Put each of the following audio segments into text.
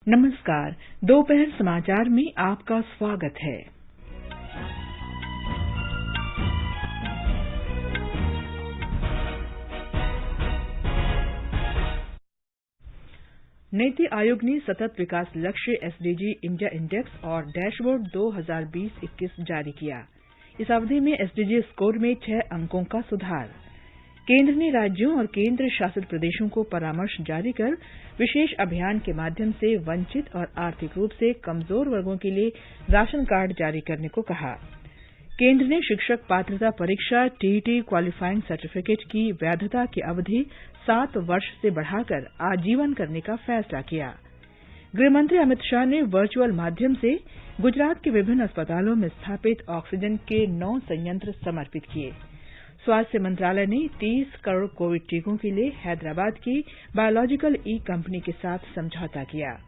नमस्कार। दोपहर समाचार में आपका स्वागत है। नीति आयोग ने सतत विकास लक्ष्य एसडीजी इंडिया इंडेक्स और डैशबोर्ड 2020-21 जारी किया। इस अवधि में एसडीजी स्कोर में 6 अंकों का सुधार। केंद्र ने राज्यों और केंद्र शासित प्रदेशों को परामर्श जारी कर विशेष अभियान के माध्यम से वंचित और आर्थिक रूप से कमजोर वर्गों के लिए राशन कार्ड जारी करने को कहा। केंद्र ने शिक्षक पात्रता परीक्षा टीईटी क्वालिफाइंग सर्टिफिकेट की वैधता की अवधि 7 वर्ष से बढ़ाकर आजीवन करने का फैसला किया। गृहमंत्री अमित शाह ने वर्चुअल माध्यम से गुजरात के विभिन्न अस्पतालों में स्थापित ऑक्सीजन के 9 संयंत्र समर्पित किए। स्वास्थ्य मंत्रालय ने 30 करोड़ कोविड टीकों के लिए हैदराबाद की बायोलॉजिकल ई कंपनी के साथ समझौता किया।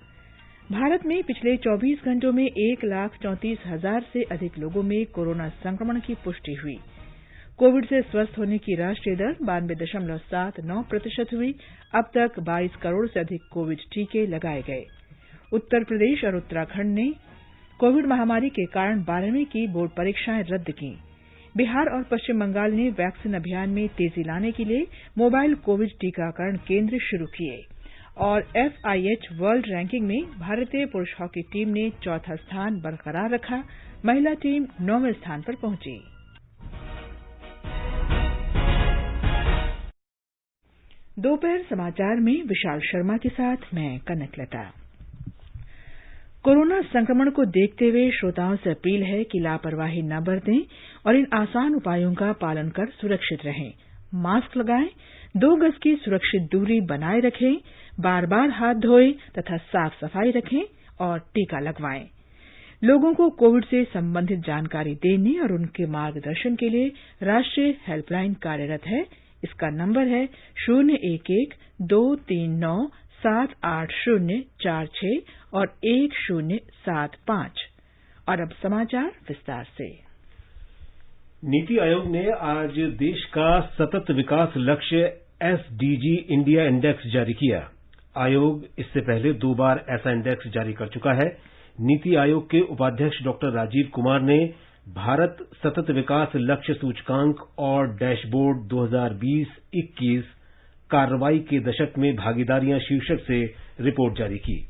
भारत में पिछले 24 घंटों में 1,34,000 से अधिक लोगों में कोरोना संक्रमण की पुष्टि हुई। कोविड से स्वस्थ होने की राष्ट्रीय दर 92.79% हुई। अब तक 22 करोड़ से अधिक कोविड टीके लगाए गए। उत्तर प्रदेश और उत्तराखंड ने कोविड महामारी के कारण 12वीं की बोर्ड परीक्षाएं रद्द की। बिहार और पश्चिम बंगाल ने वैक्सीन अभियान में तेजी लाने के लिए मोबाइल कोविड टीकाकरण केंद्र शुरू किए। और FIH वर्ल्ड रैंकिंग में भारतीय पुरुष हॉकी टीम ने चौथा स्थान बरकरार रखा। महिला टीम 9वें स्थान पर पहुंची। दोपहर समाचार में विशाल शर्मा के साथ मैं कनकलता। कोरोना संक्रमण को देखते हुए श्रोताओं से अपील है कि लापरवाही न बरतें और इन आसान उपायों का पालन कर सुरक्षित रहें। मास्क लगाएं, 2 गज की सुरक्षित दूरी बनाए रखें, बार-बार हाथ धोएं तथा साफ सफाई रखें और टीका लगवाएं। लोगों को कोविड से संबंधित जानकारी देने और उनके मार्गदर्शन के लिए राष्ट्रीय हेल्पलाइन कार्यरत है। इसका नंबर है 011-239-78046 और 1075। और अब समाचार विस्तार से। नीति आयोग ने आज देश का सतत विकास लक्ष्य एसडीजी इंडिया इंडेक्स जारी किया। आयोग इससे पहले 2 बार ऐसा इंडेक्स जारी कर चुका है। नीति आयोग के उपाध्यक्ष डॉक्टर राजीव कुमार ने भारत सतत विकास लक्ष्य सूचकांक और डैशबोर्ड 2020-21 कार्रवाई के दशक में भागीदारियां शीर्षक से रिपोर्ट जारी की।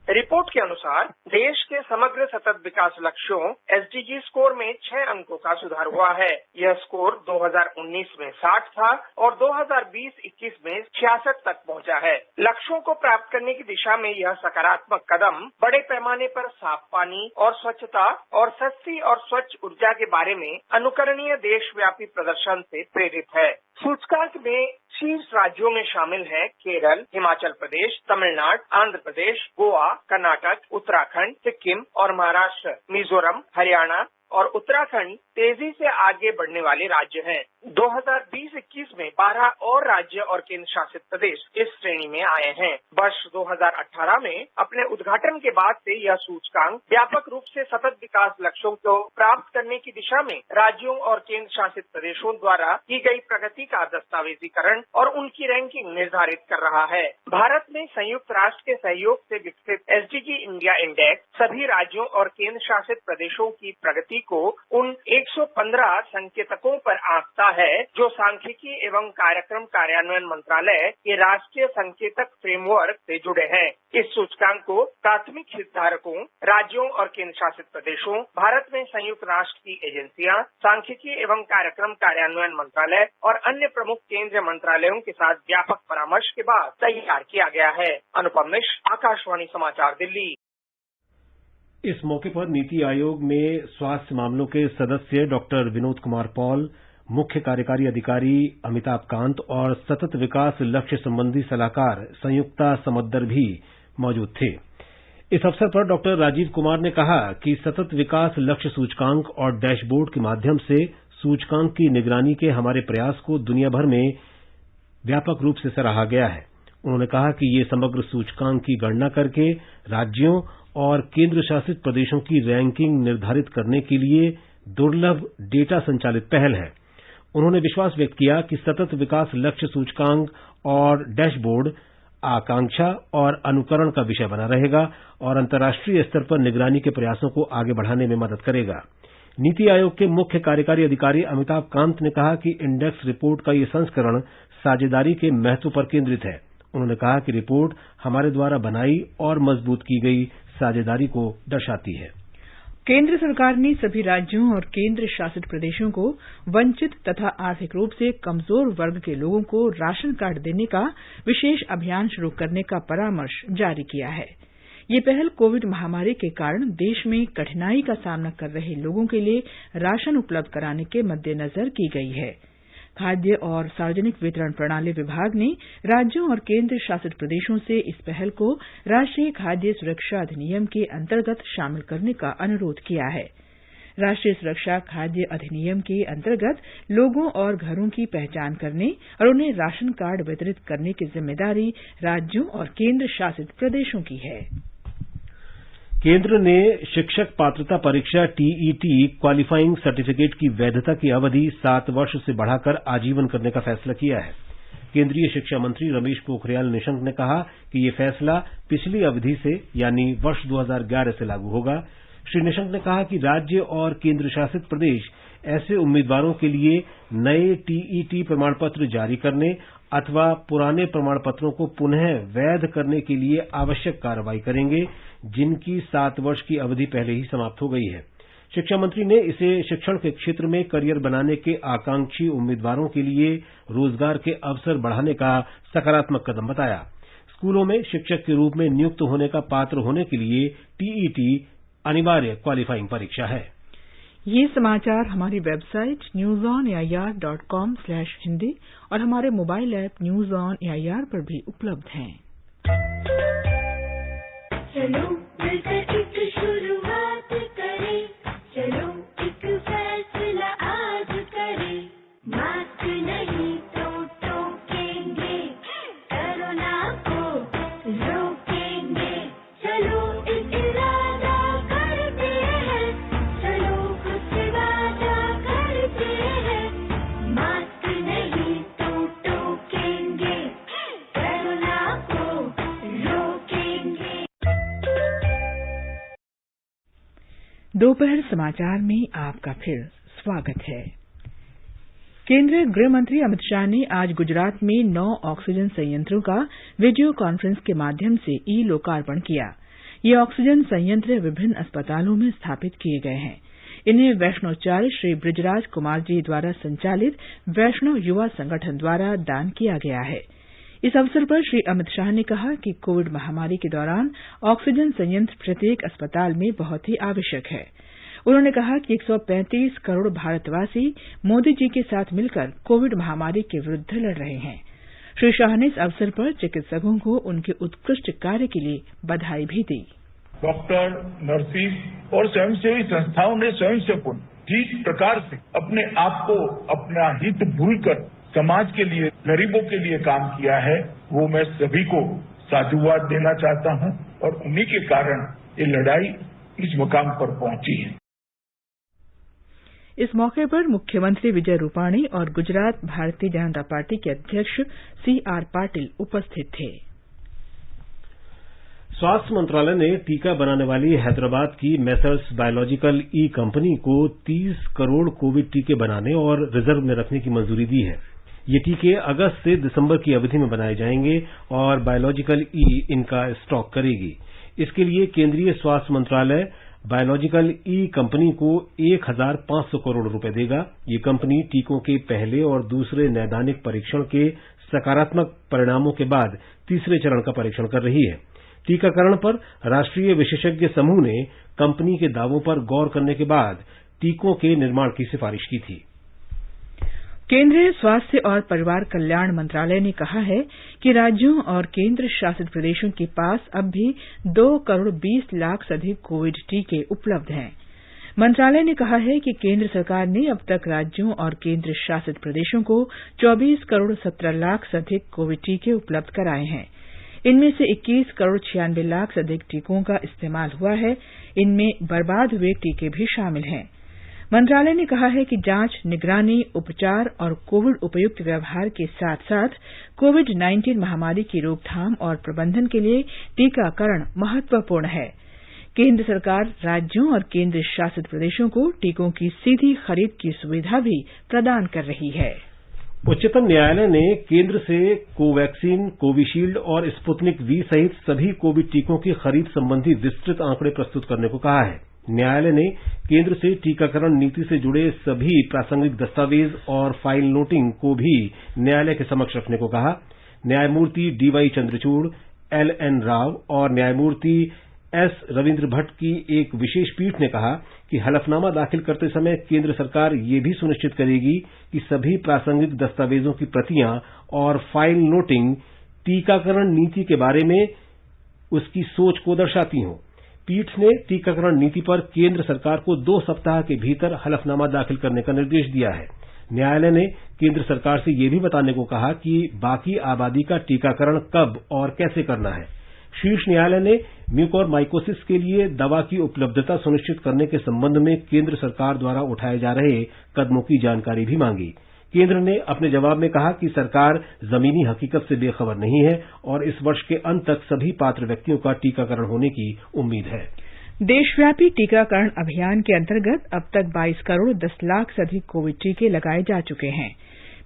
रिपोर्ट के अनुसार देश के समग्र सतत विकास लक्ष्यों एसडीजी स्कोर में 6 अंकों का सुधार हुआ है। यह स्कोर 2019 में 60 था और 2020-21 में 66 तक पहुंचा है। लक्ष्यों को प्राप्त करने की दिशा में यह सकारात्मक कदम बड़े पैमाने पर साफ पानी और स्वच्छता और सस्ती और स्वच्छ ऊर्जा के बारे में अनुकरणीय देशव्यापी प्रदर्शन से प्रेरित है। सूचकांक में शीर्ष राज्यों में शामिल हैं केरल, हिमाचल प्रदेश, तमिलनाडु, आंध्र प्रदेश, गोवा, कर्नाटक, उत्तराखंड, सिक्किम और महाराष्ट्र। मिजोरम, हरियाणा और उत्तराखंड तेजी से आगे बढ़ने वाले राज्य हैं। 2020-21 में 12 और राज्य और केंद्र शासित प्रदेश इस श्रेणी में आए हैं। वर्ष 2018 में अपने उद्घाटन के बाद से यह सूचकांक व्यापक रूप से सतत विकास लक्ष्यों को प्राप्त करने की दिशा में राज्यों और केंद्र शासित प्रदेशों द्वारा की गई प्रगति का दस्तावेजीकरण और उनकी रैंकिंग निर्धारित कर रहा है। भारत में संयुक्त राष्ट्र के सहयोग से विकसित एसडीजी इंडिया इंडेक्स सभी राज्यों और केंद्र शासित प्रदेशों की प्रगति को उन 115 संकेतकों पर आंकता है जो सांख्यिकी एवं कार्यक्रम कार्यान्वयन मंत्रालय के राष्ट्रीय संकेतक फ्रेमवर्क से जुड़े हैं। इस सूचकांक को प्राथमिक हितधारकों, राज्यों और केंद्र शासित प्रदेशों, भारत में संयुक्त राष्ट्र की एजेंसियां, सांख्यिकी एवं कार्यक्रम कार्यान्वयन मंत्रालय और अन्य प्रमुख केंद्रीय मंत्रालयों के साथ व्यापक परामर्श के बाद तैयार किया गया है। अनुपम मिश्र, आकाशवाणी समाचार, दिल्ली। इस मौके पर नीति आयोग में स्वास्थ्य मामलों के सदस्य डॉक्टर विनोद कुमार पॉल, मुख्य कार्यकारी अधिकारी अमिताभ कांत और सतत विकास लक्ष्य संबंधी सलाहकार संयुक्ता समद्दर भी मौजूद थे। इस अवसर पर डॉक्टर राजीव कुमार ने कहा कि सतत विकास लक्ष्य सूचकांक और डैशबोर्ड के माध्यम से सूचकांक की निगरानी के हमारे प्रयास को दुनिया भर में व्यापक रूप से सराहा गया है। उन्होंने कहा कि ये समग्र सूचकांक की गणना करके राज्यों और केंद्र शासित प्रदेशों की रैंकिंग निर्धारित करने के लिए दुर्लभ डेटा संचालित पहल है। उन्होंने विश्वास व्यक्त किया कि सतत विकास लक्ष्य सूचकांक और डैशबोर्ड आकांक्षा और अनुकरण का विषय बना रहेगा और अंतर्राष्ट्रीय स्तर पर निगरानी के प्रयासों को आगे बढ़ाने में मदद करेगा। नीति आयोग के मुख्य कार्यकारी अधिकारी अमिताभ कांत ने कहा कि इंडेक्स रिपोर्ट का ये संस्करण साझेदारी के महत्व पर केंद्रित है। उन्होंने कहा कि रिपोर्ट हमारे द्वारा बनाई और मजबूत की गई साझेदारी को दर्शाती है। केंद्र सरकार ने सभी राज्यों और केंद्र शासित प्रदेशों को वंचित तथा आर्थिक रूप से कमजोर वर्ग के लोगों को राशन कार्ड देने का विशेष अभियान शुरू करने का परामर्श जारी किया है। ये पहल कोविड महामारी के कारण देश में कठिनाई का सामना कर रहे लोगों के लिए राशन उपलब्ध कराने के मद्देनजर की गई है। खाद्य और सार्वजनिक वितरण प्रणाली विभाग ने राज्यों और केंद्र शासित प्रदेशों से इस पहल को राष्ट्रीय खाद्य सुरक्षा अधिनियम के अंतर्गत शामिल करने का अनुरोध किया है। राष्ट्रीय सुरक्षा खाद्य अधिनियम के अंतर्गत लोगों और घरों की पहचान करने और उन्हें राशन कार्ड वितरित करने की जिम्मेदारी राज्यों और केंद्र शासित प्रदेशों की है। केंद्र ने शिक्षक पात्रता परीक्षा टीईटी क्वालिफाइंग सर्टिफिकेट की वैधता की अवधि 7 वर्ष से बढ़ाकर आजीवन करने का फैसला किया है। केंद्रीय शिक्षा मंत्री रमेश पोखरियाल निशंक ने कहा कि यह फैसला पिछली अवधि से यानी वर्ष 2011 से लागू होगा। श्री निशंक ने कहा कि राज्य और केंद्र शासित प्रदेश ऐसे उम्मीदवारों के लिए नए टीईटी प्रमाण पत्र जारी करने अथवा पुराने प्रमाण पत्रों को पुनः वैध करने के लिए आवश्यक कार्रवाई करेंगे जिनकी 7 वर्ष की अवधि पहले ही समाप्त हो गई है। शिक्षा मंत्री ने इसे शिक्षण के क्षेत्र में करियर बनाने के आकांक्षी उम्मीदवारों के लिए रोजगार के अवसर बढ़ाने का सकारात्मक कदम बताया। स्कूलों में शिक्षक के रूप में नियुक्त होने का पात्र होने के लिए टीईटी अनिवार्य क्वालिफाइंग परीक्षा है। ये समाचार हमारी वेबसाइट newsonair.com/hindi और हमारे mobile app news on AIR पर भी उपलब्ध हैं। चलो मिलकर एक शुरुआत करें, चलो एक फैसला आज करें, मास्क नहीं तो टोकेंगे, कोरोना को रोकेंगे, चलो एक इरादा करते हैं, चलो खुद से वादा करते हैं, मास्क नहीं तो टोकेंगे, कोरोना को रोकेंगे। दोपहर समाचार में आपका फिर स्वागत है। केंद्रीय गृह मंत्री अमित शाह ने आज गुजरात में 9 ऑक्सीजन संयंत्रों का वीडियो कॉन्फ्रेंस के माध्यम से ई लोकार्पण किया। ये ऑक्सीजन संयंत्र विभिन्न अस्पतालों में स्थापित किए गए हैं। इन्हें वैष्णोचार्य श्री बृजराज कुमार जी द्वारा संचालित वैष्णव युवा संगठन द्वारा दान किया गया है। इस अवसर पर श्री अमित शाह ने कहा कि कोविड महामारी के दौरान ऑक्सीजन संयंत्र प्रत्येक अस्पताल में बहुत ही आवश्यक है। उन्होंने कहा कि 135 करोड़ भारतवासी मोदी जी के साथ मिलकर कोविड महामारी के विरुद्ध लड़ रहे हैं। श्री शाह ने इस अवसर पर चिकित्सकों को उनके उत्कृष्ट कार्य के लिए बधाई भी दी। डॉक्टर, नर्सिस और स्वयंसेवी संस्थाओं ने स्वयं से ठीक प्रकार से अपने आप को अपना हित भूलकर समाज के लिए, गरीबों के लिए काम किया है, वो मैं सभी को साधुवाद देना चाहता हूं और उन्हीं के कारण ये लड़ाई इस मुकाम पर पहुंची है। इस मौके पर मुख्यमंत्री विजय रूपाणी और गुजरात भारतीय जनता पार्टी के अध्यक्ष CR पाटिल उपस्थित थे। स्वास्थ्य मंत्रालय ने टीका बनाने वाली हैदराबाद की मेसर्स बायोलॉजिकल ई कंपनी को 30 करोड़ कोविड टीके बनाने और रिजर्व में रखने की मंजूरी दी है। ये टीके अगस्त से दिसंबर की अवधि में बनाए जाएंगे और बायोलॉजिकल ई इनका स्टॉक करेगी। इसके लिए केंद्रीय स्वास्थ्य मंत्रालय बायोलॉजिकल ई कंपनी को 1,500 करोड़ रुपए देगा। ये कंपनी टीकों के पहले और दूसरे नैदानिक परीक्षण के सकारात्मक परिणामों के बाद तीसरे चरण का परीक्षण कर रही है। टीकाकरण पर राष्ट्रीय विशेषज्ञ समूह ने कंपनी के दावों पर गौर करने के बाद टीकों के निर्माण की सिफारिश की थी। केंद्रीय स्वास्थ्य और परिवार कल्याण मंत्रालय ने कहा है कि राज्यों और केंद्र शासित प्रदेशों के पास अब भी 2 करोड़ 20 लाख से अधिक कोविड टीके उपलब्ध हैं। मंत्रालय ने कहा है कि केंद्र सरकार ने अब तक राज्यों और केंद्र शासित प्रदेशों को 24 करोड़ 17 लाख से अधिक कोविड टीके उपलब्ध कराए हैं। इनमें से 21 करोड़ 96 लाख से अधिक टीकों का इस्तेमाल हुआ है। इनमें बर्बाद हुए टीके भी शामिल हैं। मंत्रालय ने कहा है कि जांच, निगरानी, उपचार और कोविड उपयुक्त व्यवहार के साथ-साथ कोविड-19 महामारी की रोकथाम और प्रबंधन के लिए टीकाकरण महत्वपूर्ण है। केंद्र सरकार राज्यों और केंद्र शासित प्रदेशों को टीकों की सीधी खरीद की सुविधा भी प्रदान कर रही है। उच्चतम न्यायालय ने केंद्र से कोवैक्सीन, कोविशील्ड और स्पुतनिक वी सहित सभी कोविड टीकों की खरीद संबंधी विस्तृत आंकड़े प्रस्तुत करने को कहा है। न्यायालय ने केंद्र से टीकाकरण नीति से जुड़े सभी प्रासंगिक दस्तावेज और फाइल नोटिंग को भी न्यायालय के समक्ष रखने को कहा। न्यायमूर्ति डीवाई चंद्रचूड़, एलएन राव और न्यायमूर्ति एस रविंद्र भट्ट की एक विशेष पीठ ने कहा कि हलफनामा दाखिल करते समय केंद्र सरकार ये भी सुनिश्चित करेगी कि सभी प्रासंगिक दस्तावेजों की प्रतियां और फाइल नोटिंग टीकाकरण नीति के बारे में उसकी सोच को दर्शाती हों। पीठ ने टीकाकरण नीति पर केंद्र सरकार को 2 सप्ताह के भीतर हलफनामा दाखिल करने का निर्देश दिया है। न्यायालय ने केंद्र सरकार से यह भी बताने को कहा कि बाकी आबादी का टीकाकरण कब और कैसे करना है। शीर्ष न्यायालय ने म्यूकोरमाइकोसिस के लिए दवा की उपलब्धता सुनिश्चित करने के संबंध में केंद्र सरकार द्वारा उठाए जा रहे कदमों की जानकारी भी मांगी। केंद्र ने अपने जवाब में कहा कि सरकार जमीनी हकीकत से बेखबर नहीं है और इस वर्ष के अंत तक सभी पात्र व्यक्तियों का टीकाकरण होने की उम्मीद है। देशव्यापी टीकाकरण अभियान के अंतर्गत अब तक 22 करोड़ 10 लाख से अधिक कोविड टीके लगाए जा चुके हैं।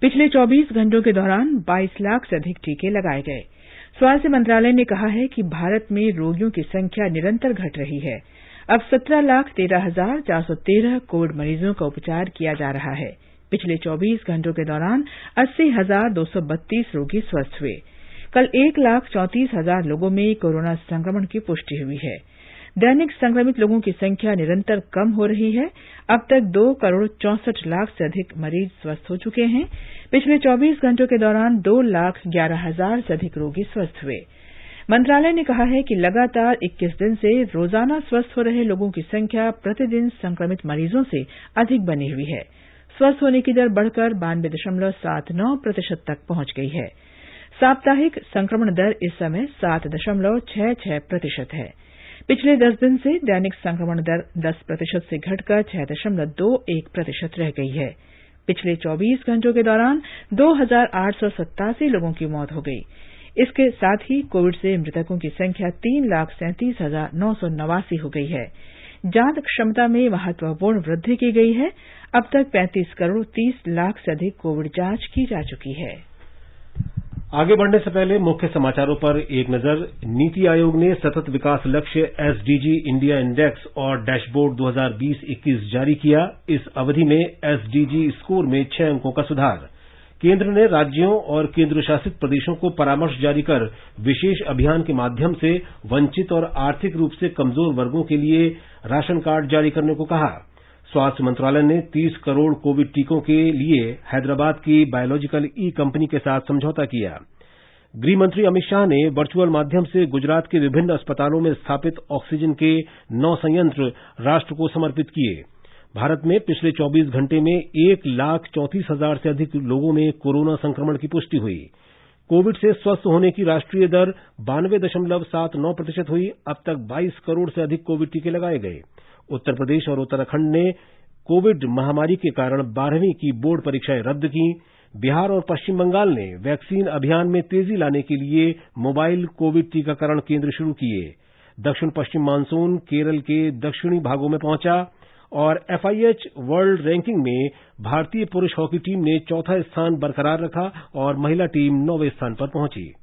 पिछले 24 घंटों के दौरान 22 लाख से अधिक टीके लगाए गए। स्वास्थ्य मंत्रालय ने कहा है कि भारत में रोगियों की संख्या निरंतर घट रही है। अब 17,13,413 कोविड मरीजों का उपचार किया जा रहा है। पिछले 24 घंटों के दौरान 80,232 रोगी स्वस्थ हुए। कल 1,34,000 लोगों में कोरोना संक्रमण की पुष्टि हुई है। दैनिक संक्रमित लोगों की संख्या निरंतर कम हो रही है। अब तक 2 करोड़ 64 लाख से अधिक मरीज स्वस्थ हो चुके हैं। पिछले 24 घंटों के दौरान 2,11,000 से अधिक रोगी स्वस्थ हुए। मंत्रालय ने कहा है कि लगातार 21 दिन से रोजाना स्वस्थ हो रहे लोगों की संख्या प्रतिदिन संक्रमित मरीजों से अधिक बनी हुई है। स्वस्थ होने की दर बढ़कर 92.79% तक पहुंच गई है। साप्ताहिक संक्रमण दर इस समय 7.66% है। पिछले 10 दिन से दैनिक संक्रमण दर 10% से घटकर 6.21% रह गई है। पिछले 24 घंटों के दौरान 2,887 लोगों की मौत हो गई। इसके साथ ही कोविड से मृतकों की संख्या 3,37,989 हो गई है। जांच क्षमता में महत्वपूर्ण वृद्धि की गई है। अब तक 35 करोड़ 30 लाख से अधिक कोविड जांच की जा चुकी है। आगे बढ़ने से पहले मुख्य समाचारों पर एक नजर। नीति आयोग ने सतत विकास लक्ष्य एसडीजी इंडिया इंडेक्स और डैशबोर्ड 2020-21 जारी किया। इस अवधि में एसडीजी स्कोर में 6 अंकों का सुधार। केंद्र ने राज्यों और केंद्र शासित प्रदेशों को परामर्श जारी कर विशेष अभियान के माध्यम से वंचित और आर्थिक रूप से कमजोर वर्गों के लिए राशन कार्ड जारी करने को कहा। स्वास्थ्य मंत्रालय ने 30 करोड़ कोविड टीकों के लिए हैदराबाद की बायोलॉजिकल ई कंपनी के साथ समझौता किया। गृह मंत्री अमित शाह ने वर्चुअल माध्यम से गुजरात के विभिन्न अस्पतालों में स्थापित ऑक्सीजन के 9 संयंत्र राष्ट्र को समर्पित किए। भारत में पिछले 24 घंटे में 1,34,000 से अधिक लोगों में कोरोना संक्रमण की पुष्टि हुई। कोविड से स्वस्थ होने की राष्ट्रीय दर 92.79% हुई। अब तक 22 करोड़ से अधिक कोविड टीके लगाए गए। उत्तर प्रदेश और उत्तराखंड ने कोविड महामारी के कारण 12वीं की बोर्ड परीक्षाएं रद्द की। बिहार और पश्चिम बंगाल ने वैक्सीन अभियान में तेजी लाने के लिए मोबाइल कोविड टीकाकरण केंद्र शुरू किए। दक्षिण पश्चिम मानसून केरल के दक्षिणी भागों में पहुंचा और एफआईएच वर्ल्ड रैंकिंग में भारतीय पुरुष हॉकी टीम ने 4था स्थान बरकरार रखा और महिला टीम 9वें स्थान पर पहुंची।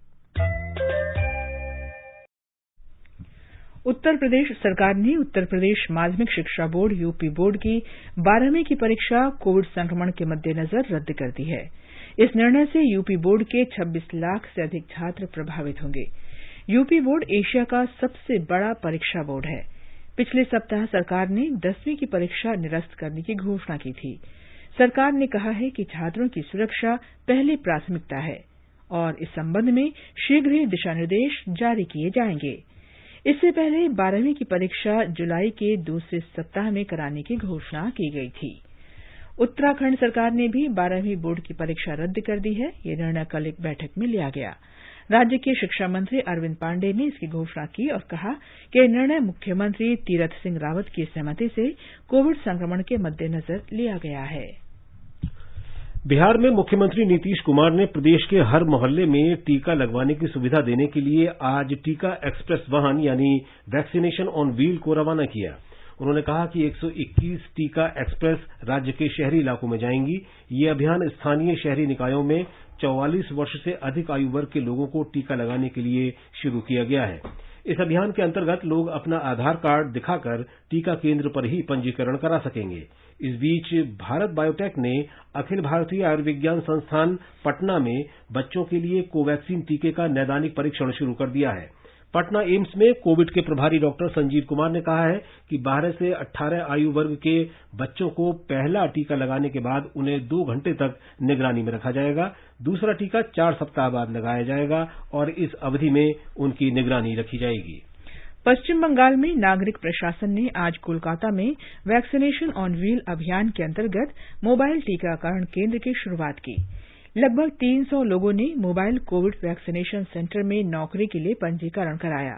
उत्तर प्रदेश सरकार ने उत्तर प्रदेश माध्यमिक शिक्षा बोर्ड यूपी बोर्ड की 12वीं की परीक्षा कोविड संक्रमण के मद्देनजर रद्द कर दी है। इस निर्णय से यूपी बोर्ड के 26 लाख से अधिक छात्र प्रभावित होंगे। यूपी बोर्ड एशिया का सबसे बड़ा परीक्षा बोर्ड है। पिछले सप्ताह सरकार ने 10वीं की परीक्षा निरस्त करने की घोषणा की थी। सरकार ने कहा है कि छात्रों की सुरक्षा पहली प्राथमिकता है और इस संबंध में शीघ्र ही दिशा निर्देश जारी किए जाएंगे। इससे पहले 12वीं की परीक्षा जुलाई के दूसरे सप्ताह में कराने की घोषणा की गई थी। उत्तराखंड सरकार ने भी 12वीं बोर्ड की परीक्षा रद्द कर दी है। यह निर्णय कल एक बैठक में लिया गया। राज्य के शिक्षा मंत्री अरविंद पांडेय ने इसकी घोषणा की और कहा कि यह निर्णय मुख्यमंत्री तीरथ सिंह रावत की सहमति से कोविड संक्रमण के मद्देनजर लिया गया है। बिहार में मुख्यमंत्री नीतीश कुमार ने प्रदेश के हर मोहल्ले में टीका लगवाने की सुविधा देने के लिए आज टीका एक्सप्रेस वाहन यानी वैक्सीनेशन ऑन व्हील को रवाना किया। उन्होंने कहा कि 121 टीका एक्सप्रेस राज्य के शहरी इलाकों में जाएंगी। ये अभियान स्थानीय शहरी निकायों में 44 वर्ष से अधिक आयु वर्ग के लोगों को टीका लगाने के लिए शुरू किया गया है। इस अभियान के अंतर्गत लोग अपना आधार कार्ड दिखाकर टीका केंद्र पर ही पंजीकरण करा सकेंगे। इस बीच भारत बायोटेक ने अखिल भारतीय आयुर्विज्ञान संस्थान पटना में बच्चों के लिए कोवैक्सीन टीके का नैदानिक परीक्षण शुरू कर दिया है। पटना एम्स में कोविड के प्रभारी डॉक्टर संजीव कुमार ने कहा है कि 12 से 18 आयु वर्ग के बच्चों को पहला टीका लगाने के बाद उन्हें 2 घंटे तक निगरानी में रखा जाएगा। दूसरा टीका 4 सप्ताह बाद लगाया जाएगा और इस अवधि में उनकी निगरानी रखी जाएगी। पश्चिम बंगाल में नागरिक प्रशासन ने आज कोलकाता में वैक्सीनेशन ऑन व्हील अभियान के अंतर्गत मोबाइल टीकाकरण केंद्र की शुरूआत की। लगभग 300 लोगों ने मोबाइल कोविड वैक्सीनेशन सेंटर में नौकरी के लिए पंजीकरण कराया।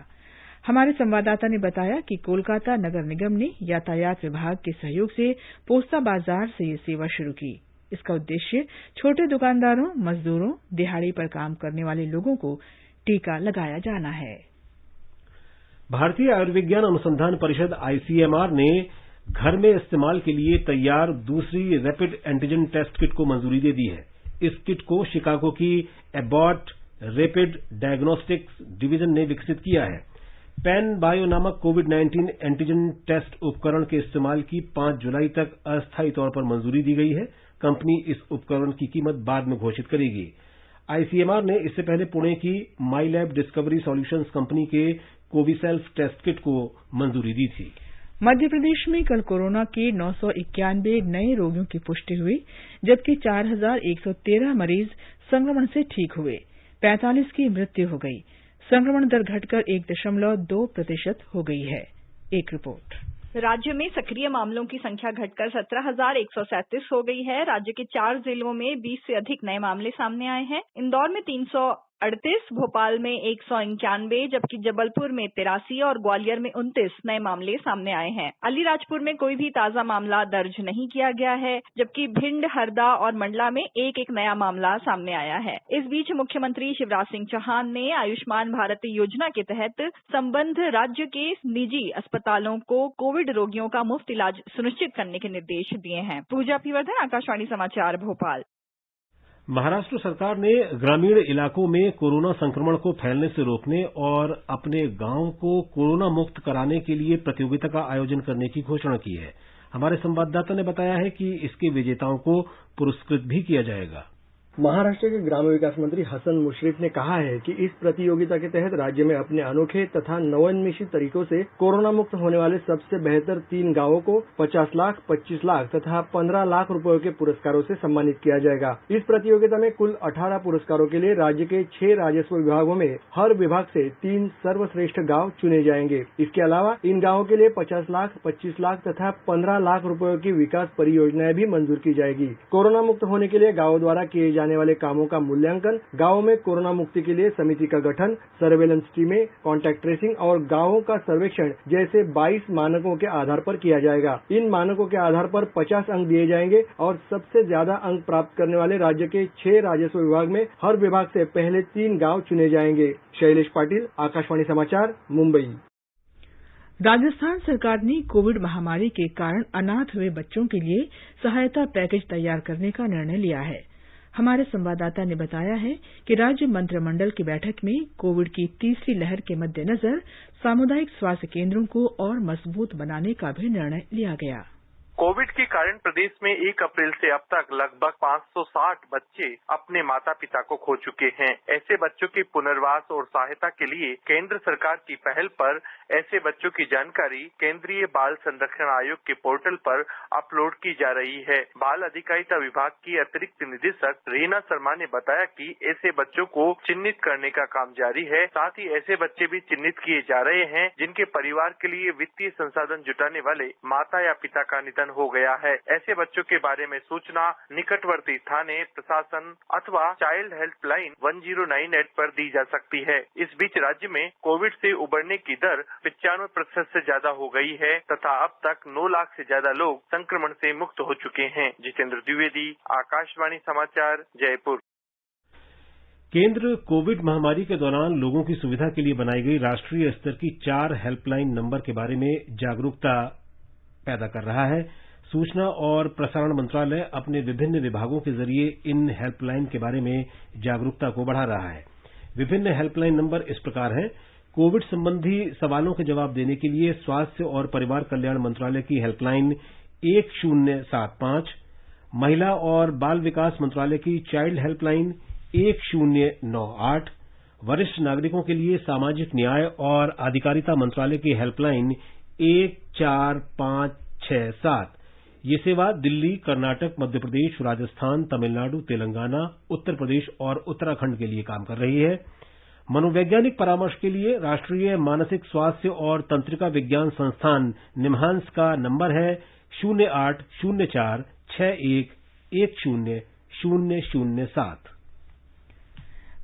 हमारे संवाददाता ने बताया कि कोलकाता नगर निगम ने यातायात विभाग के सहयोग से पोस्ता बाजार से ये सेवा शुरू की। इसका उद्देश्य छोटे दुकानदारों, मजदूरों, दिहाड़ी पर काम करने वाले लोगों को टीका लगाया जाना है। भारतीय आयुर्विज्ञान अनुसंधान परिषद आईसीएमआर ने घर में इस्तेमाल के लिए तैयार दूसरी रैपिड एंटीजन टेस्ट किट को मंजूरी दे दी है। इस किट को शिकागो की एबॉट रैपिड डायग्नोस्टिक्स डिवीजन ने विकसित किया है। पैन बायो नामक कोविड-19 एंटीजन टेस्ट उपकरण के इस्तेमाल की 5 जुलाई तक अस्थायी तौर पर मंजूरी दी गई है। कंपनी इस उपकरण की कीमत बाद में घोषित करेगी। आईसीएमआर ने इससे पहले पुणे की माईलैब डिस्कवरी सॉल्यूशंस कंपनी के कोविसेल्फ टेस्ट किट को मंजूरी दी थी। मध्य प्रदेश में कल कोरोना के 991 नए रोगियों की पुष्टि हुई, जबकि 4113 मरीज संक्रमण से ठीक हुए। 45 की मृत्यु हो गई। संक्रमण दर घटकर 1.2% हो गई है। एक रिपोर्ट। राज्य में सक्रिय मामलों की संख्या घटकर 17,137 हो गई है। राज्य के 4 जिलों में 20 से अधिक नए मामले सामने आए हैं। इंदौर में 338, भोपाल में 191, जबकि जबलपुर में 83 और ग्वालियर में 29 नए मामले सामने आए हैं। अलीराजपुर में कोई भी ताजा मामला दर्ज नहीं किया गया है, जबकि भिंड, हरदा और मंडला में एक नया मामला सामने आया है। इस बीच मुख्यमंत्री शिवराज सिंह चौहान ने आयुष्मान भारत योजना के तहत संबद्ध राज्य के निजी अस्पतालों को कोविड रोगियों का मुफ्त इलाज सुनिश्चित करने के निर्देश दिए हैं। पूजा पीवर्धन, आकाशवाणी समाचार, भोपाल। महाराष्ट्र सरकार ने ग्रामीण इलाकों में कोरोना संक्रमण को फैलने से रोकने और अपने गांव को कोरोना मुक्त कराने के लिए प्रतियोगिता का आयोजन करने की घोषणा की है। हमारे संवाददाता ने बताया है कि इसके विजेताओं को पुरस्कृत भी किया जाएगा। महाराष्ट्र के ग्राम्य विकास मंत्री हसन मुश्रीफ ने कहा है कि इस प्रतियोगिता के तहत राज्य में अपने अनोखे तथा नवोन्मेषी तरीकों से कोरोना मुक्त होने वाले सबसे बेहतर 3 गांवों को 50 लाख, 25 लाख तथा 15 लाख रुपयों के पुरस्कारों से सम्मानित किया जाएगा। इस प्रतियोगिता में कुल 18 पुरस्कारों के लिए राज्य के 6 राजस्व विभागों में हर विभाग से 3 सर्वश्रेष्ठ गाँव चुने जाएंगे। इसके अलावा इन गाँवों के लिए 50 लाख, 25 लाख तथा 15 लाख रुपयों की विकास परियोजनाएं भी मंजूर की जाएगी। कोरोना मुक्त होने के लिए गाँवों द्वारा किए जाने वाले कामों का मूल्यांकन, गांवों में कोरोना मुक्ति के लिए समिति का गठन, सर्वेलेंस टीमें, कॉन्टैक्ट ट्रेसिंग और गांवों का सर्वेक्षण जैसे 22 मानकों के आधार पर किया जाएगा। इन मानकों के आधार पर 50 अंक दिए जाएंगे और सबसे ज्यादा अंक प्राप्त करने वाले राज्य के 6 राजस्व विभाग में हर विभाग से पहले 3 गाँव चुने जाएंगे। शैलेश पाटिल, आकाशवाणी समाचार, मुंबई। राजस्थान सरकार ने कोविड महामारी के कारण अनाथ हुए बच्चों के लिए सहायता पैकेज तैयार करने का निर्णय लिया है। हमारे संवाददाता ने बताया है कि राज्य मंत्रिमंडल की बैठक में कोविड की तीसरी लहर के मद्देनजर सामुदायिक स्वास्थ्य केंद्रों को और मजबूत बनाने का भी निर्णय लिया गया। कोविड के कारण प्रदेश में 1 अप्रैल से अब तक लगभग 560 बच्चे अपने माता पिता को खो चुके हैं। ऐसे बच्चों के पुनर्वास और सहायता के लिए केंद्र सरकार की पहल पर ऐसे बच्चों की जानकारी केंद्रीय बाल संरक्षण आयोग के पोर्टल पर अपलोड की जा रही है। बाल अधिकारिता विभाग की अतिरिक्त निदेशक रीना शर्मा ने बताया कि ऐसे बच्चों को चिन्हित करने का काम जारी है। साथ ही ऐसे बच्चे भी चिन्हित किए जा रहे हैं जिनके परिवार के लिए वित्तीय संसाधन जुटाने वाले माता या पिता का निधन बंद हो गया है। ऐसे बच्चों के बारे में सूचना निकटवर्ती थाने, प्रशासन अथवा चाइल्ड हेल्पलाइन 1098 पर दी जा सकती है। इस बीच राज्य में कोविड से उबरने की दर 95% से ज्यादा हो गई है तथा अब तक 9 लाख से ज्यादा लोग संक्रमण से मुक्त हो चुके हैं। जितेंद्र द्विवेदी, आकाशवाणी समाचार, जयपुर। केंद्र कोविड महामारी के दौरान लोगों की सुविधा के लिए बनाई गई राष्ट्रीय स्तर की 4 हेल्पलाइन नंबर के बारे में जागरूकता पैदा कर रहा है। सूचना और प्रसारण मंत्रालय अपने विभिन्न विभागों के जरिए इन हेल्पलाइन के बारे में जागरूकता को बढ़ा रहा है। विभिन्न हेल्पलाइन नंबर इस प्रकार हैं। कोविड संबंधी सवालों के जवाब देने के लिए स्वास्थ्य और परिवार कल्याण मंत्रालय की हेल्पलाइन 1075, महिला और बाल विकास मंत्रालय की चाइल्ड हेल्पलाइन 1098, वरिष्ठ नागरिकों के लिए सामाजिक न्याय और आधिकारिता मंत्रालय की हेल्पलाइन 14567। ये सेवा दिल्ली, कर्नाटक, मध्य प्रदेश, राजस्थान, तमिलनाडु, तेलंगाना, उत्तर प्रदेश और उत्तराखंड के लिए काम कर रही है। मनोवैज्ञानिक परामर्श के लिए राष्ट्रीय मानसिक स्वास्थ्य और तंत्रिका विज्ञान संस्थान निम्हांस का नंबर है 0804611007।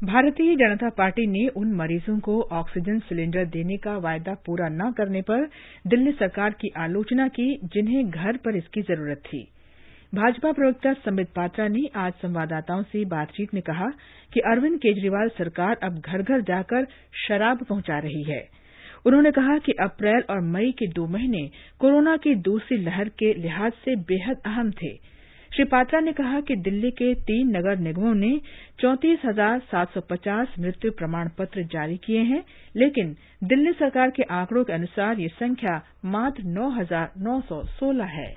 भारतीय जनता पार्टी ने उन मरीजों को ऑक्सीजन सिलेंडर देने का वायदा पूरा न करने पर दिल्ली सरकार की आलोचना की, जिन्हें घर पर इसकी जरूरत थी। भाजपा प्रवक्ता संबित पात्रा ने आज संवाददाताओं से बातचीत में कहा कि अरविंद केजरीवाल सरकार अब घर घर जाकर शराब पहुंचा रही है। उन्होंने कहा कि अप्रैल और मई के 2 महीने कोरोना की दूसरी लहर के लिहाज से बेहद अहम थे। श्री पात्रा ने कहा कि दिल्ली के 3 नगर निगमों ने 34,750 मृत्यु प्रमाण पत्र जारी किए हैं, लेकिन दिल्ली सरकार के आंकड़ों के अनुसार ये संख्या मात्र 9,916 है।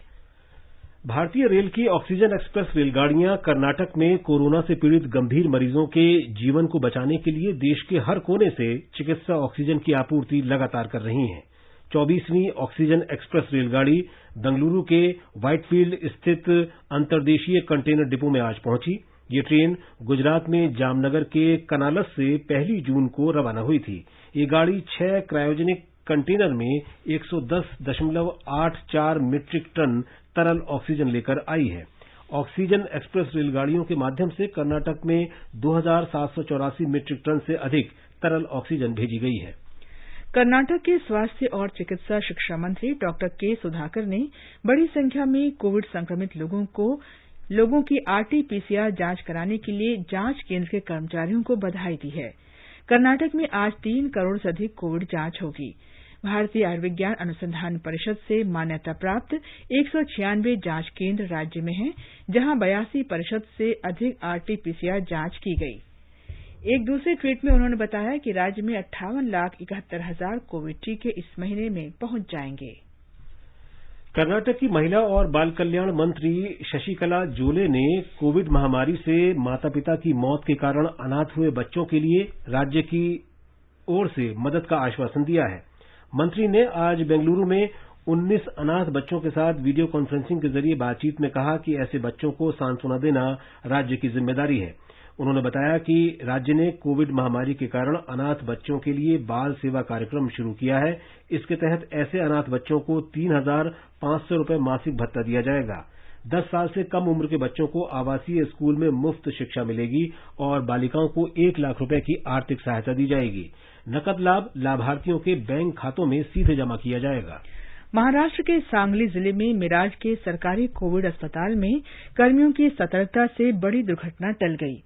भारतीय रेल की ऑक्सीजन एक्सप्रेस रेलगाड़ियां कर्नाटक में कोरोना से पीड़ित गंभीर मरीजों के जीवन को बचाने के लिए देश के हर कोने से चिकित्सा ऑक्सीजन की आपूर्ति लगातार कर रही हैं। 24वीं ऑक्सीजन एक्सप्रेस रेलगाड़ी बेंगलुरु के व्हाइटफील्ड स्थित अंतर्देशीय कंटेनर डिपो में आज पहुंची। ये ट्रेन गुजरात में जामनगर के कनालस से 1 जून को रवाना हुई थी। ये गाड़ी 6 क्रायोजेनिक कंटेनर में 110.84 मीट्रिक टन तरल ऑक्सीजन लेकर आई है। ऑक्सीजन एक्सप्रेस रेलगाड़ियों के माध्यम से कर्नाटक में 2,784 मीट्रिक टन से अधिक तरल ऑक्सीजन भेजी गई है। कर्नाटक के स्वास्थ्य और चिकित्सा शिक्षा मंत्री डॉक्टर के सुधाकर ने बड़ी संख्या में कोविड संक्रमित लोगों की आरटी-पीसीआर जांच कराने के लिए जांच केंद्र के कर्मचारियों को बधाई दी है। कर्नाटक में आज 3 करोड़ से अधिक कोविड जांच होगी। भारतीय आयुर्विज्ञान अनुसंधान परिषद से मान्यता प्राप्त 196 जांच केंद्र राज्य में हैं, जहां 82% से अधिक आरटी-पीसीआर जांच की गई। एक दूसरे ट्वीट में उन्होंने बताया कि राज्य में 58,71,000 कोविड टीके इस महीने में पहुंच जाएंगे। कर्नाटक की महिला और बाल कल्याण मंत्री शशिकला जोले ने कोविड महामारी से माता पिता की मौत के कारण अनाथ हुए बच्चों के लिए राज्य की ओर से मदद का आश्वासन दिया है। मंत्री ने आज बेंगलुरु में 19 अनाथ बच्चों के साथ वीडियो कॉन्फ्रेंसिंग के जरिए बातचीत में कहा कि ऐसे बच्चों को सांत्वना देना राज्य की जिम्मेदारी है। उन्होंने बताया कि राज्य ने कोविड महामारी के कारण अनाथ बच्चों के लिए बाल सेवा कार्यक्रम शुरू किया है। इसके तहत ऐसे अनाथ बच्चों को 3,500 रुपये मासिक भत्ता दिया जाएगा। 10 साल से कम उम्र के बच्चों को आवासीय स्कूल में मुफ्त शिक्षा मिलेगी और बालिकाओं को 1 लाख रुपए की आर्थिक सहायता दी जाएगी। नकद लाभ लाभार्थियों के बैंक खातों में सीधे जमा किया जाएगा। महाराष्ट्र के सांगली जिले में मिराज के सरकारी कोविड अस्पताल में कर्मियों की सतर्कता से बड़ी दुर्घटना टल गई।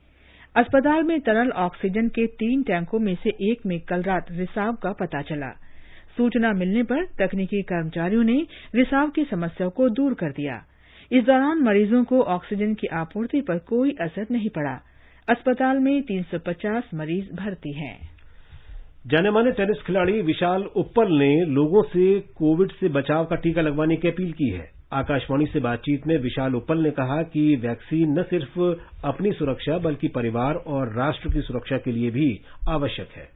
अस्पताल में तरल ऑक्सीजन के 3 टैंकों में से एक में कल रात रिसाव का पता चला। सूचना मिलने पर तकनीकी कर्मचारियों ने रिसाव की समस्या को दूर कर दिया। इस दौरान मरीजों को ऑक्सीजन की आपूर्ति पर कोई असर नहीं पड़ा। अस्पताल में 350 मरीज भर्ती हैं। जाने-माने टेनिस खिलाड़ी विशाल उप्पल ने लोगों से कोविड से बचाव का टीका लगवाने की अपील की है। आकाशवाणी से बातचीत में विशाल उप्पल ने कहा कि वैक्सीन न सिर्फ अपनी सुरक्षा बल्कि परिवार और राष्ट्र की सुरक्षा के लिए भी आवश्यक है।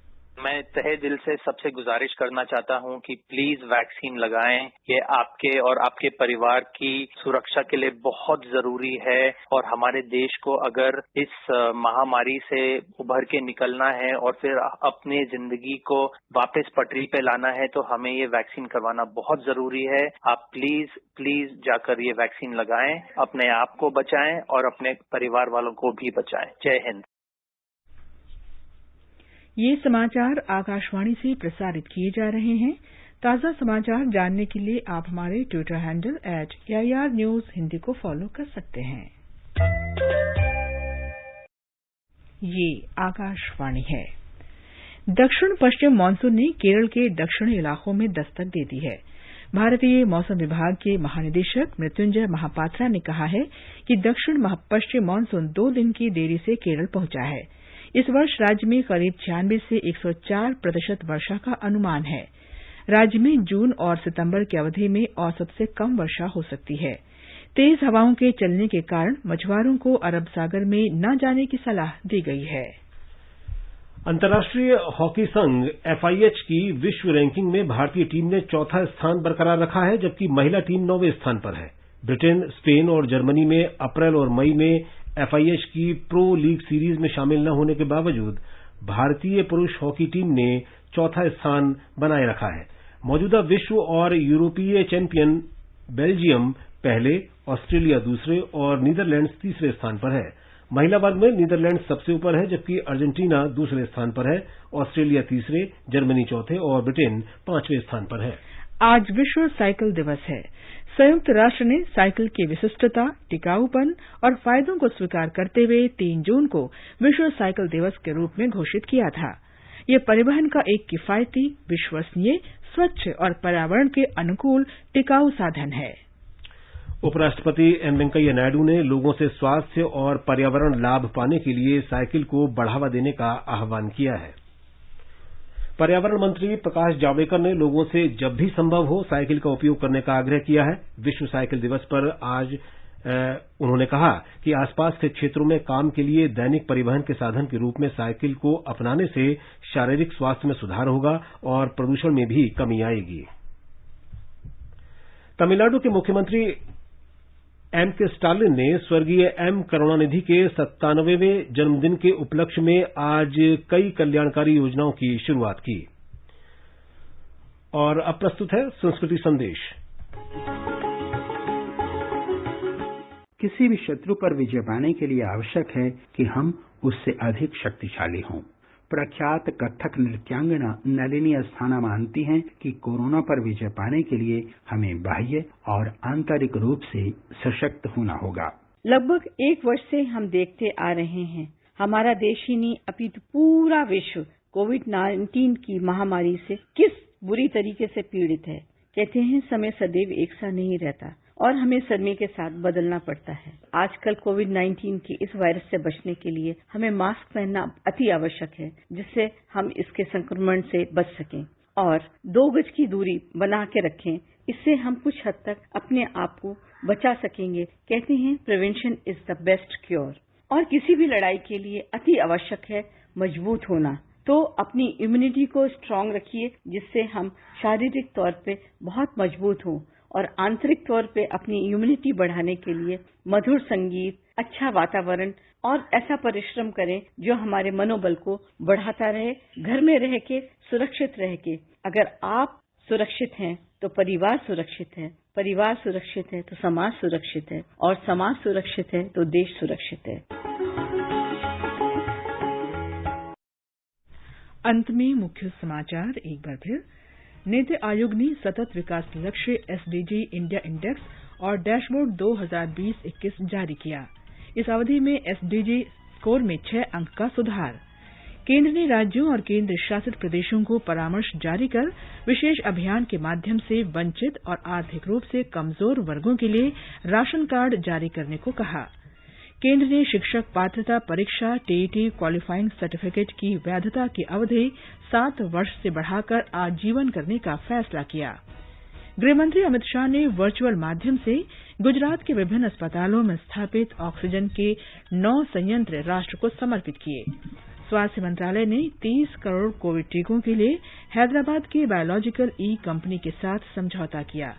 मैं तहे दिल से सबसे गुजारिश करना चाहता हूं कि प्लीज वैक्सीन लगाएं। ये आपके और आपके परिवार की सुरक्षा के लिए बहुत जरूरी है और हमारे देश को अगर इस महामारी से उभर के निकलना है और फिर अपनी जिंदगी को वापस पटरी पे लाना है तो हमें ये वैक्सीन करवाना बहुत जरूरी है। आप प्लीज जाकर ये वैक्सीन लगाएं, अपने आप को बचाएं और अपने परिवार वालों को भी बचाएं। जय हिंद। ये समाचार आकाशवाणी से प्रसारित किए जा रहे हैं। ताजा समाचार जानने के लिए आप हमारे Twitter handle @AIR News Hindi को फॉलो कर सकते हैं। ये आकाशवाणी है। दक्षिण पश्चिम मानसून ने केरल के दक्षिणी इलाकों में दस्तक दे दी है। भारतीय मौसम विभाग के महानिदेशक मृत्युंजय महापात्रा ने कहा है कि दक्षिण पश्चिम मानसून 2 दिन की देरी से केरल पहुंचा है। इस वर्ष राज्य में करीब 96 से 104% वर्षा का अनुमान है। राज्य में जून और सितंबर की अवधि में औसत से कम वर्षा हो सकती है। तेज हवाओं के चलने के कारण मछुआरों को अरब सागर में न जाने की सलाह दी गई है। अंतर्राष्ट्रीय हॉकी संघ FIH की विश्व रैंकिंग में भारतीय टीम ने 4था स्थान बरकरार रखा है, जबकि महिला टीम 9वें स्थान पर है। ब्रिटेन, स्पेन और जर्मनी में अप्रैल और मई में FIH की प्रो लीग सीरीज में शामिल न होने के बावजूद भारतीय पुरुष हॉकी टीम ने 4था स्थान बनाए रखा है। मौजूदा विश्व और यूरोपीय चैंपियन बेल्जियम पहले, ऑस्ट्रेलिया दूसरे और नीदरलैंड्स तीसरे स्थान पर है। महिला वर्ग में नीदरलैंड्स सबसे ऊपर है, जबकि अर्जेंटीना दूसरे स्थान पर है, ऑस्ट्रेलिया तीसरे, जर्मनी चौथे और ब्रिटेन 5वें स्थान पर है। आज विश्व साइकिल दिवस है। संयुक्त राष्ट्र ने साइकिल की विशिष्टता, टिकाऊपन और फायदों को स्वीकार करते हुए 3 जून को विश्व साइकिल दिवस के रूप में घोषित किया था। यह परिवहन का एक किफायती, विश्वसनीय, स्वच्छ और पर्यावरण के अनुकूल टिकाऊ साधन है। उपराष्ट्रपति एम वेंकैया नायडू ने लोगों से स्वास्थ्य और पर्यावरण लाभ पाने के लिए साइकिल को बढ़ावा देने का आह्वान किया है। पर्यावरण मंत्री प्रकाश जावड़ेकर ने लोगों से जब भी संभव हो साइकिल का उपयोग करने का आग्रह किया है। विश्व साइकिल दिवस पर आज उन्होंने कहा कि आसपास के क्षेत्रों में काम के लिए दैनिक परिवहन के साधन के रूप में साइकिल को अपनाने से शारीरिक स्वास्थ्य में सुधार होगा और प्रदूषण में भी कमी आएगी। तमिलनाडु के मुख्यमंत्री M.K. स्टालिन ने स्वर्गीय M. करुणानिधि के 97वें जन्मदिन के उपलक्ष्य में आज कई कल्याणकारी योजनाओं की शुरुआत की। और अब प्रस्तुत है संस्कृति संदेश। किसी भी शत्रु पर विजय पाने के लिए आवश्यक है कि हम उससे अधिक शक्तिशाली हों। प्रख्यात कथक नृत्यांगना नलिनी अस्थाना मानती हैं कि कोरोना पर विजय पाने के लिए हमें बाह्य और आंतरिक रूप से सशक्त होना होगा। लगभग 1 वर्ष से हम देखते आ रहे हैं हमारा देश ही नहीं अपितु पूरा विश्व कोविड-19 की महामारी से किस बुरी तरीके से पीड़ित है। कहते हैं समय सदैव एक सा नहीं रहता और हमें समय के साथ बदलना पड़ता है। आजकल कोविड-19 की इस वायरस से बचने के लिए हमें मास्क पहनना अति आवश्यक है, जिससे हम इसके संक्रमण से बच सकें और 2 गज की दूरी बना के रखें। इससे हम कुछ हद तक अपने आप को बचा सकेंगे। कहते हैं prevention is the best cure. और किसी भी लड़ाई के लिए अति आवश्यक है मजबूत होना। तो अपनी इम्यूनिटी को स्ट्रांग रखिए, जिससे हम शारीरिक तौर पे बहुत मजबूत हों और आंतरिक तौर पे अपनी इम्यूनिटी बढ़ाने के लिए मधुर संगीत, अच्छा वातावरण और ऐसा परिश्रम करें जो हमारे मनोबल को बढ़ाता रहे। घर में रह के सुरक्षित रह के अगर आप सुरक्षित हैं तो परिवार सुरक्षित है, परिवार सुरक्षित है तो समाज सुरक्षित है और समाज सुरक्षित है तो देश सुरक्षित है। अंत में मुख्य समाचार एक बार फिर। नीति आयोग ने सतत विकास लक्ष्य SDG इंडिया इंडेक्स और डैशबोर्ड 2020-21 जारी किया। इस अवधि में SDG स्कोर में 6 अंक का सुधार। केंद्र ने राज्यों और केंद्र शासित प्रदेशों को परामर्श जारी कर विशेष अभियान के माध्यम से वंचित और आर्थिक रूप से कमजोर वर्गों के लिए राशन कार्ड जारी करने को कहा। केंद्र ने शिक्षक पात्रता परीक्षा TET क्वालिफाइंग सर्टिफिकेट की वैधता की अवधि 7 वर्ष से बढ़ाकर आजीवन करने का फैसला किया। गृहमंत्री अमित शाह ने वर्चुअल माध्यम से गुजरात के विभिन्न अस्पतालों में स्थापित ऑक्सीजन के 9 संयंत्र राष्ट्र को समर्पित किए। स्वास्थ्य मंत्रालय ने 30 करोड़ कोविड टीकों के लिए हैदराबाद की बायोलॉजिकल ई कंपनी के साथ समझौता किया।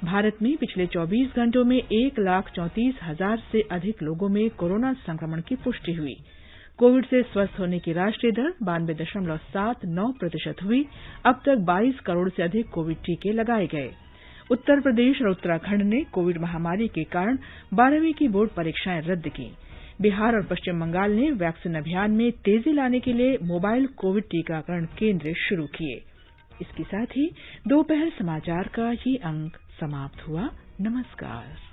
भारत में पिछले 24 घंटों में 1,34,000 से अधिक लोगों में कोरोना संक्रमण की पुष्टि हुई। कोविड से स्वस्थ होने की राष्ट्रीय दर 92.79% हुई। अब तक 22 करोड़ से अधिक कोविड टीके लगाए गए। उत्तर प्रदेश और उत्तराखंड ने कोविड महामारी के कारण 12वीं की बोर्ड परीक्षाएं रद्द की। बिहार और पश्चिम बंगाल ने वैक्सीन अभियान में तेजी लाने के लिए मोबाइल कोविड टीकाकरण केंद्र शुरू किए। इसके साथ ही दोपहर समाचार का ये अंक समाप्त हुआ। नमस्कार।